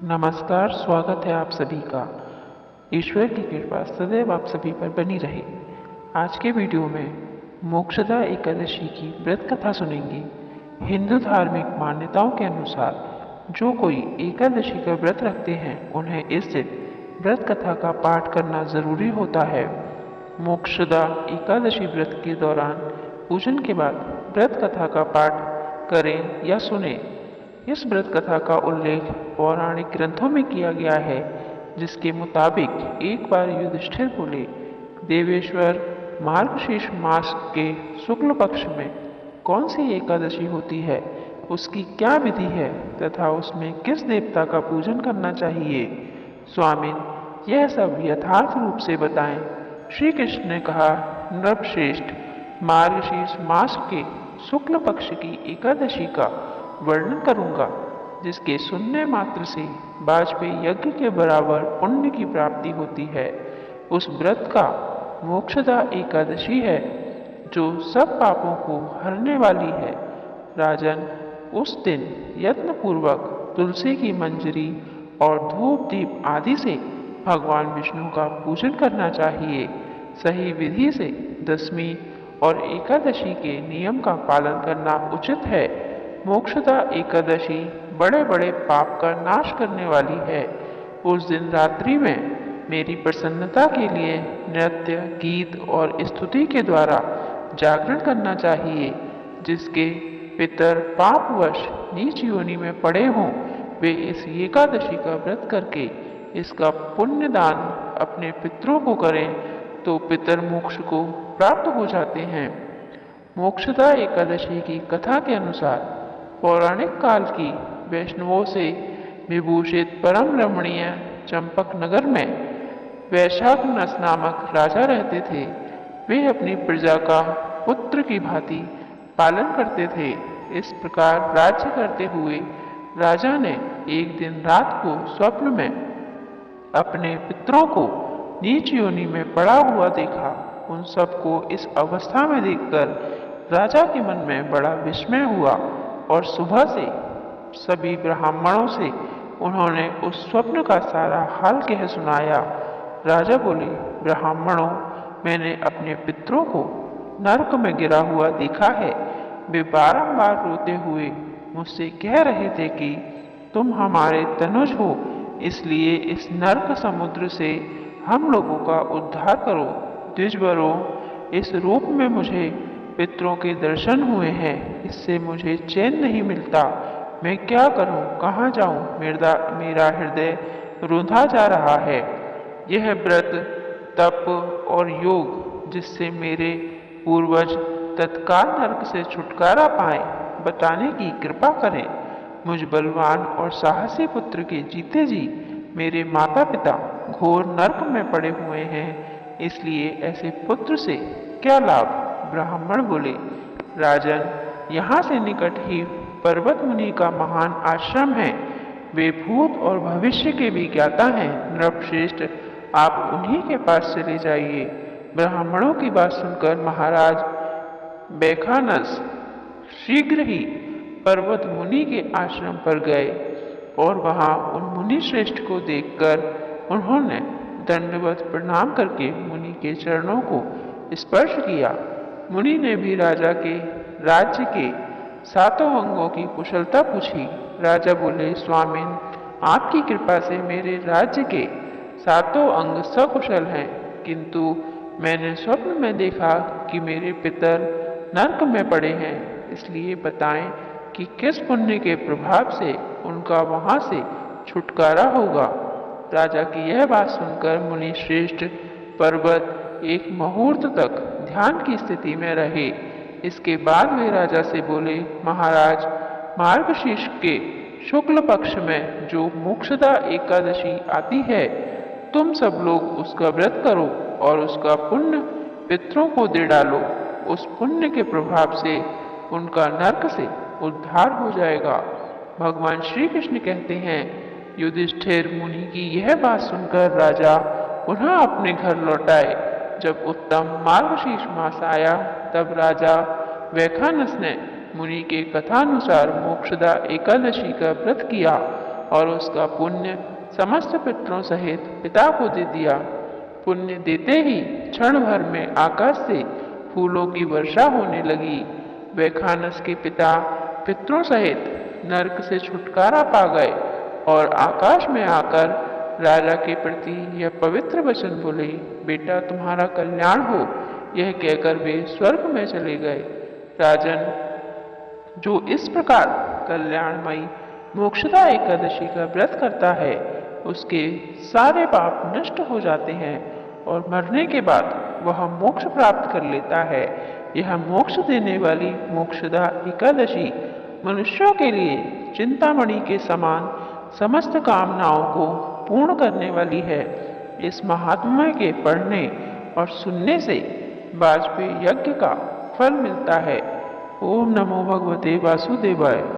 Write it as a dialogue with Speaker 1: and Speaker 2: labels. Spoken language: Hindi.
Speaker 1: नमस्कार, स्वागत है आप सभी का। ईश्वर की कृपा सदैव आप सभी पर बनी रहे। आज के वीडियो में मोक्षदा एकादशी की व्रत कथा सुनेंगे। हिंदू धार्मिक मान्यताओं के अनुसार जो कोई एकादशी का व्रत रखते हैं उन्हें इस दिन व्रत कथा का पाठ करना जरूरी होता है। मोक्षदा एकादशी व्रत के दौरान पूजन के बाद व्रत कथा का पाठ करें या सुने। इस व्रत कथा का उल्लेख पौराणिक ग्रंथों में किया गया है, जिसके मुताबिक एक बार युधिष्ठिर बोले, देवेश्वर, मार्गशीर्ष मास के शुक्ल पक्ष में कौन सी एकादशी होती है, उसकी क्या विधि है तथा उसमें किस देवता का पूजन करना चाहिए। स्वामिन, यह सब यथार्थ रूप से बताएं। श्री कृष्ण ने कहा, नृपश्रेष्ठ, मार्गशीर्ष मास के शुक्ल पक्ष की एकादशी का वर्णन करूंगा, जिसके सुनने मात्र से वाजपेयी यज्ञ के बराबर पुण्य की प्राप्ति होती है। उस व्रत का मोक्षदा एकादशी है, जो सब पापों को हरने वाली है। राजन, उस दिन यत्न पूर्वक तुलसी की मंजरी और धूप दीप आदि से भगवान विष्णु का पूजन करना चाहिए। सही विधि से दशमी और एकादशी के नियम का पालन करना उचित है। मोक्षदा एकादशी बड़े बड़े पाप का नाश करने वाली है। उस दिन रात्रि में मेरी प्रसन्नता के लिए नृत्य, गीत और स्तुति के द्वारा जागरण करना चाहिए। जिसके पितर पापवश नीच योनि में पड़े हों, वे इस एकादशी का व्रत करके इसका पुण्य दान अपने पितरों को करें तो पितर मोक्ष को प्राप्त हो जाते हैं। मोक्षदा एकादशी की कथा के अनुसार पौराणिक काल की वैष्णवों से विभूषित परम रमणीय चंपक नगर में वैशाखनस नामक राजा रहते थे। वे अपनी प्रजा का पुत्र की भांति पालन करते थे। इस प्रकार राज्य करते हुए राजा ने एक दिन रात को स्वप्न में अपने पितरों को नीच योनि में पड़ा हुआ देखा। उन सबको इस अवस्था में देखकर राजा के मन में बड़ा विस्मय हुआ और सुबह से सभी ब्राह्मणों से उन्होंने उस स्वप्न का सारा हाल कह सुनाया। राजा बोले, ब्राह्मणों, मैंने अपने पितरों को नरक में गिरा हुआ देखा है। वे बारंबार रोते हुए मुझसे कह रहे थे कि तुम हमारे तनुज हो, इसलिए इस नरक समुद्र से हम लोगों का उद्धार करो। द्विजवरों, इस रूप में मुझे पितरों के दर्शन हुए हैं, इससे मुझे चैन नहीं मिलता। मैं क्या करूं, कहाँ जाऊं, मेरा हृदय रुंधा जा रहा है। यह व्रत, तप और योग जिससे मेरे पूर्वज तत्काल नरक से छुटकारा पाए, बताने की कृपा करें। मुझ बलवान और साहसी पुत्र के जीते जी मेरे माता पिता घोर नरक में पड़े हुए हैं, इसलिए ऐसे पुत्र से क्या लाभ। ब्राह्मण बोले, राजन, यहाँ से निकट ही पर्वत मुनि का महान आश्रम है। वे भूत और भविष्य के भी ज्ञाता हैं। नृपश्रेष्ठ, आप उन्हीं के पास चले जाइए। ब्राह्मणों की बात सुनकर महाराज वैखानस शीघ्र ही पर्वत मुनि के आश्रम पर गए और वहां उन मुनि श्रेष्ठ को देखकर उन्होंने दंडवत प्रणाम करके मुनि के चरणों को स्पर्श किया। मुनि ने भी राजा के राज्य के सातों अंगों की कुशलता पूछी। राजा बोले, स्वामिन, आपकी कृपा से मेरे राज्य के सातों अंग सकुशल हैं, किंतु मैंने स्वप्न में देखा कि मेरे पितर नरक में पड़े हैं। इसलिए बताएं कि किस पुण्य के प्रभाव से उनका वहां से छुटकारा होगा। राजा की यह बात सुनकर मुनि श्रेष्ठ पर्वत एक मुहूर्त तक ध्यान की स्थिति में रहे। इसके बाद वे राजा से बोले, महाराज, मार्गशीर्ष के शुक्ल पक्ष में जो मोक्षदा एकादशी आती है, तुम सब लोग उसका व्रत करो और उसका पुण्य पितरों को दे डालो। उस पुण्य के प्रभाव से उनका नरक से उद्धार हो जाएगा। भगवान श्री कृष्ण कहते हैं, युधिष्ठिर मुनि की यह बात सुनकर राजा पुनः अपने घर लौट आए। जब उत्तम मार्गशीर्ष मास आया, तब राजा वैखानस ने मुनि के कथानुसार मोक्षदा एकादशी का व्रत किया और उसका पुण्य समस्त पितरों सहित पिता को दे दिया। पुण्य देते ही क्षण भर में आकाश से फूलों की वर्षा होने लगी। वे खानस के पिता पितरों सहित नरक से छुटकारा पा गए और आकाश में आकर राजा के प्रति यह पवित्र वचन बोले, बेटा तुम्हारा कल्याण हो। यह कहकर वे स्वर्ग में चले गए। राजन, जो इस प्रकार कल्याणमयी मोक्षदा एकादशी का व्रत करता है, उसके सारे पाप नष्ट हो जाते हैं और मरने के बाद वह मोक्ष प्राप्त कर लेता है। यह मोक्ष देने वाली मोक्षदा एकादशी मनुष्यों के लिए चिंतामणि के समान समस्त कामनाओं को पूर्ण करने वाली है। इस महात्म्य के पढ़ने और सुनने से वाजपेयी यज्ञ का फल मिलता है। ओम नमो भगवते वासुदेवाय।